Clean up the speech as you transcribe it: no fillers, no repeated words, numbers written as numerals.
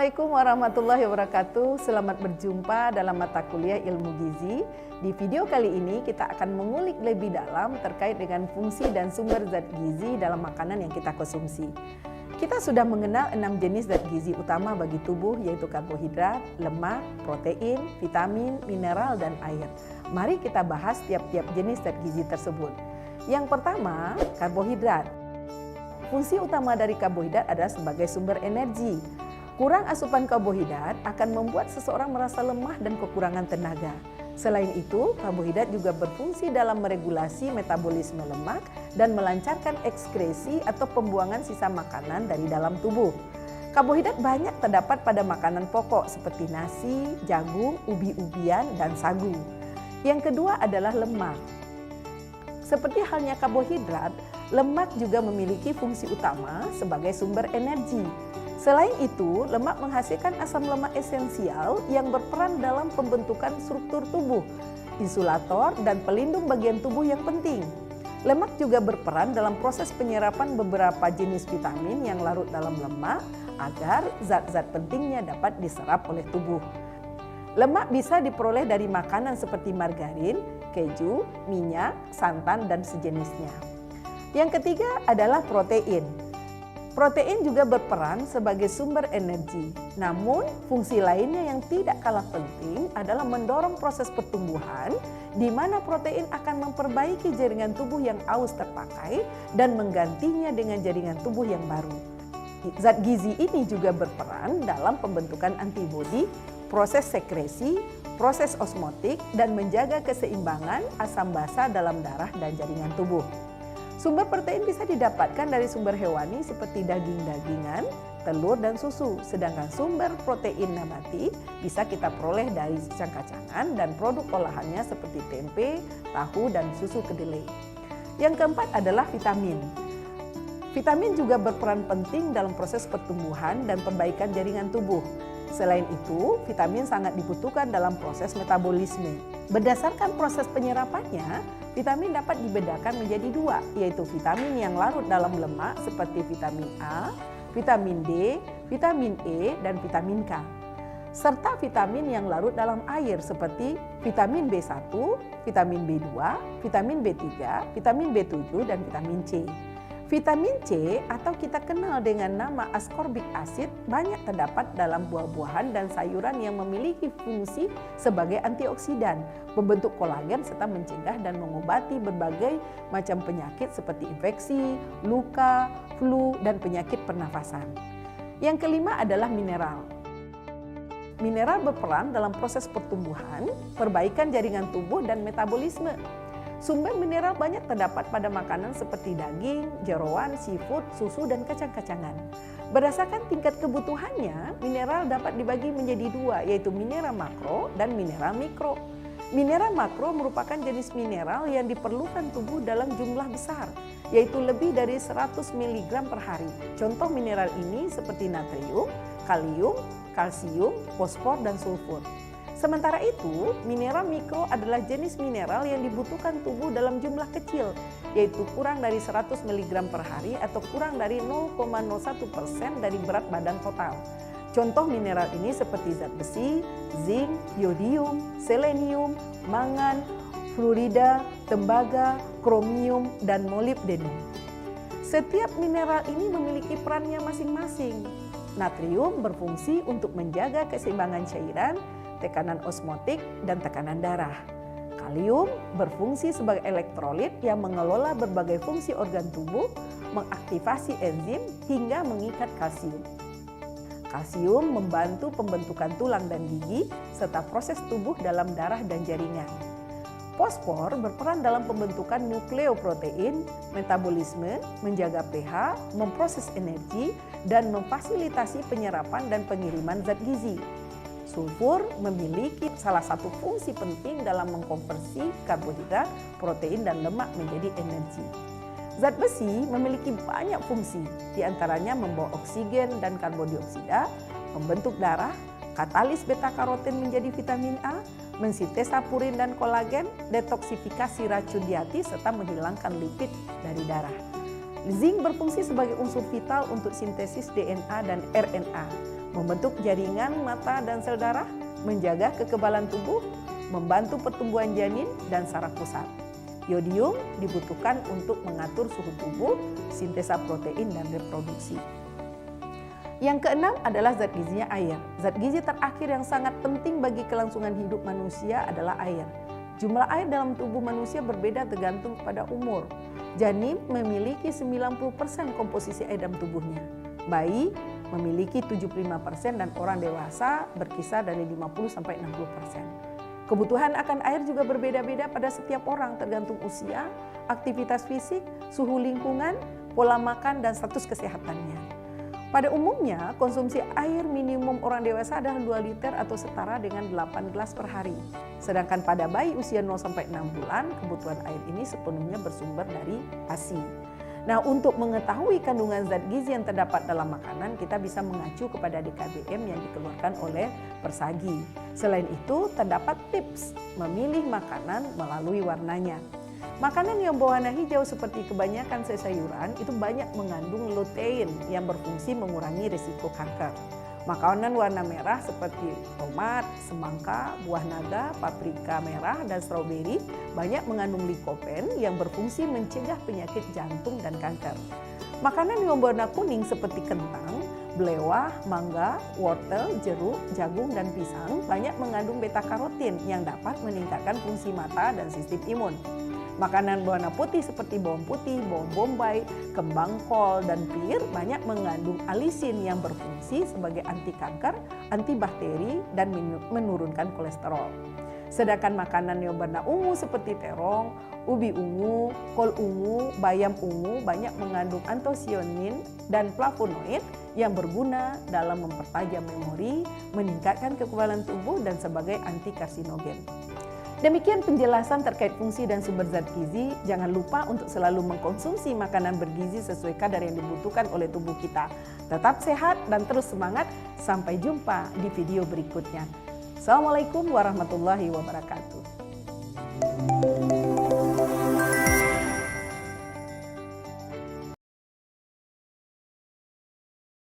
Assalamualaikum warahmatullahi wabarakatuh. Selamat berjumpa dalam mata kuliah Ilmu Gizi. Di video kali ini kita akan mengulik lebih dalam terkait dengan fungsi dan sumber zat gizi dalam makanan yang kita konsumsi. Kita sudah mengenal 6 jenis zat gizi utama bagi tubuh, yaitu karbohidrat, lemak, protein, vitamin, mineral, dan air. Mari kita bahas tiap-tiap jenis zat gizi tersebut. Yang pertama, karbohidrat. Fungsi utama dari karbohidrat adalah sebagai sumber energi. Kurang asupan karbohidrat akan membuat seseorang merasa lemah dan kekurangan tenaga. Selain itu, karbohidrat juga berfungsi dalam meregulasi metabolisme lemak dan melancarkan ekskresi atau pembuangan sisa makanan dari dalam tubuh. Karbohidrat banyak terdapat pada makanan pokok seperti nasi, jagung, ubi-ubian, dan sagu. Yang kedua adalah lemak. Seperti halnya karbohidrat, lemak juga memiliki fungsi utama sebagai sumber energi. Selain itu, lemak menghasilkan asam lemak esensial yang berperan dalam pembentukan struktur tubuh, insulator, dan pelindung bagian tubuh yang penting. Lemak juga berperan dalam proses penyerapan beberapa jenis vitamin yang larut dalam lemak agar zat-zat pentingnya dapat diserap oleh tubuh. Lemak bisa diperoleh dari makanan seperti margarin, keju, minyak, santan, dan sejenisnya. Yang ketiga adalah protein. Protein juga berperan sebagai sumber energi. Namun, fungsi lainnya yang tidak kalah penting adalah mendorong proses pertumbuhan, di mana protein akan memperbaiki jaringan tubuh yang aus terpakai dan menggantinya dengan jaringan tubuh yang baru. Zat gizi ini juga berperan dalam pembentukan antibodi, proses sekresi, proses osmotik, dan menjaga keseimbangan asam basa dalam darah dan jaringan tubuh. Sumber protein bisa didapatkan dari sumber hewani seperti daging-dagingan, telur, dan susu. Sedangkan sumber protein nabati bisa kita peroleh dari kacang-kacangan dan produk olahannya seperti tempe, tahu, dan susu kedelai. Yang keempat adalah vitamin. Vitamin juga berperan penting dalam proses pertumbuhan dan perbaikan jaringan tubuh. Selain itu, vitamin sangat dibutuhkan dalam proses metabolisme. Berdasarkan proses penyerapannya, vitamin dapat dibedakan menjadi dua, yaitu vitamin yang larut dalam lemak seperti vitamin A, vitamin D, vitamin E, dan vitamin K. Serta vitamin yang larut dalam air seperti vitamin B1, vitamin B2, vitamin B3, vitamin B7, dan vitamin C. Vitamin C atau kita kenal dengan nama ascorbic acid banyak terdapat dalam buah-buahan dan sayuran yang memiliki fungsi sebagai antioksidan, membentuk kolagen serta mencegah dan mengobati berbagai macam penyakit seperti infeksi, luka, flu, dan penyakit pernafasan. Yang kelima adalah mineral. Mineral berperan dalam proses pertumbuhan, perbaikan jaringan tubuh, dan metabolisme. Sumber mineral banyak terdapat pada makanan seperti daging, jeroan, seafood, susu, dan kacang-kacangan. Berdasarkan tingkat kebutuhannya, mineral dapat dibagi menjadi dua, yaitu mineral makro dan mineral mikro. Mineral makro merupakan jenis mineral yang diperlukan tubuh dalam jumlah besar, yaitu lebih dari 100 mg per hari. Contoh mineral ini seperti natrium, kalium, kalsium, fosfor, dan sulfur. Sementara itu, mineral mikro adalah jenis mineral yang dibutuhkan tubuh dalam jumlah kecil, yaitu kurang dari 100 mg per hari atau kurang dari 0,01% dari berat badan total. Contoh mineral ini seperti zat besi, zinc, yodium, selenium, mangan, fluorida, tembaga, kromium, dan molibdenum. Setiap mineral ini memiliki perannya masing-masing. Natrium berfungsi untuk menjaga keseimbangan cairan, tekanan osmotik, dan tekanan darah. Kalium berfungsi sebagai elektrolit yang mengelola berbagai fungsi organ tubuh, mengaktifasi enzim, hingga mengikat kalsium. Kalsium membantu pembentukan tulang dan gigi, serta proses tubuh dalam darah dan jaringan. Fosfor berperan dalam pembentukan nukleoprotein, metabolisme, menjaga pH, memproses energi, dan memfasilitasi penyerapan dan pengiriman zat gizi. Sulfur memiliki salah satu fungsi penting dalam mengkonversi karbohidrat, protein, dan lemak menjadi energi. Zat besi memiliki banyak fungsi, diantaranya membawa oksigen dan karbon dioksida, membentuk darah, katalis beta-karoten menjadi vitamin A, mensintesa purin dan kolagen, detoksifikasi racun di hati, serta menghilangkan lipid dari darah. Zinc berfungsi sebagai unsur vital untuk sintesis DNA dan RNA, membentuk jaringan mata dan sel darah, menjaga kekebalan tubuh, membantu pertumbuhan janin dan saraf pusat. Yodium dibutuhkan untuk mengatur suhu tubuh, sintesa protein, dan reproduksi. Yang keenam adalah zat gizinya air. Zat gizi terakhir yang sangat penting bagi kelangsungan hidup manusia adalah air. Jumlah air dalam tubuh manusia berbeda tergantung pada umur. Janin memiliki 90% komposisi air dalam tubuhnya. Bayi memiliki 75% dan orang dewasa berkisar dari 50-60%. Kebutuhan akan air juga berbeda-beda pada setiap orang tergantung usia, aktivitas fisik, suhu lingkungan, pola makan, dan status kesehatannya. Pada umumnya, konsumsi air minimum orang dewasa adalah 2 liter atau setara dengan 8 gelas per hari. Sedangkan pada bayi usia 0-6 bulan, kebutuhan air ini sepenuhnya bersumber dari ASI. Nah, untuk mengetahui kandungan zat gizi yang terdapat dalam makanan, kita bisa mengacu kepada DKBM yang dikeluarkan oleh Persagi. Selain itu, terdapat tips memilih makanan melalui warnanya. Makanan yang berwarna hijau seperti kebanyakan sayuran itu banyak mengandung lutein yang berfungsi mengurangi risiko kanker. Makanan warna merah seperti tomat, semangka, buah naga, paprika merah, dan stroberi banyak mengandung likopen yang berfungsi mencegah penyakit jantung dan kanker. Makanan yang berwarna kuning seperti kentang, belewah, mangga, wortel, jeruk, jagung, dan pisang banyak mengandung beta-karotin yang dapat meningkatkan fungsi mata dan sistem imun. Makanan berwarna putih seperti bawang putih, bawang bombay, kembang kol, dan pir banyak mengandung alisin yang berfungsi sebagai anti kanker, antibakteri, dan menurunkan kolesterol. Sedangkan makanan yang berwarna ungu seperti terong, ubi ungu, kol ungu, bayam ungu banyak mengandung antosianin dan flavonoid yang berguna dalam mempertajam memori, meningkatkan kekebalan tubuh, dan sebagai anti karsinogen. Demikian penjelasan terkait fungsi dan sumber zat gizi. Jangan lupa untuk selalu mengkonsumsi makanan bergizi sesuai kadar yang dibutuhkan oleh tubuh kita. Tetap sehat dan terus semangat. Sampai jumpa di video berikutnya. Assalamualaikum warahmatullahi wabarakatuh.